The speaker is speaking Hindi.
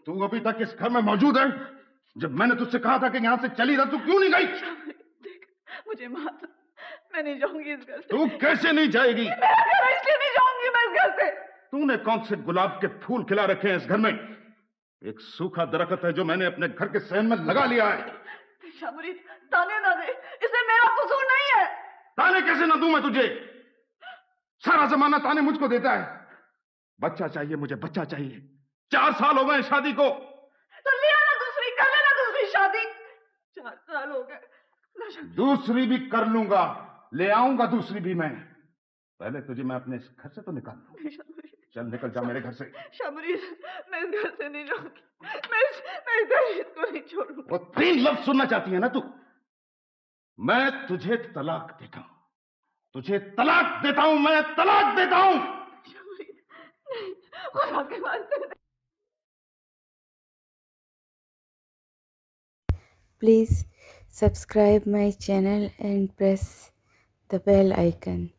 तू अभी तक इस घर में मौजूद है? जब मैंने तुझसे कहा था कि यहाँ से चली रह, तू क्यों नहीं गई? देख, मुझे माफ, मैं नहीं जाऊंगी इस घर से। तू कैसे नहीं जाएगी? मेरा घर है, इसलिए नहीं जाऊंगी मैं इस घर से। तूने कौन से गुलाब के फूल खिला रखे हैं इस घर में? एक सूखा दरख्त है जो मैंने अपने घर के सहन में लगा लिया है। शामुरीत, ताने ना दे, इसमें मेरा कसूर नहीं है। ताने कैसे ना दूं मैं तुझे? सारा जमाना ताने मुझको देता है। बच्चा चाहिए मुझे, बच्चा चाहिए। 4 साल हो गए शादी को। तो लिया ना दूसरी, कर लेना दूसरी शादी। 4 साल हो गए। दूसरी भी कर लूंगा, ले आऊंगा दूसरी भी मैं। पहले तुझे मैं अपने इस घर से तो निकाल लूं। चल निकल जा मेरे घर से। शामुरीत, मैं इस घर से नहीं जाऊंगी। मैं इस दहलीज को नहीं छोड़ूंगी। वो 3 लफ्ज सुनना चाहती है ना तू? मैं तुझे तलाक देता हूं, तुझे तलाक देता हूं, मैं तलाक देता हूं। खुदा के वास्ते। Please subscribe my channel and press the bell icon.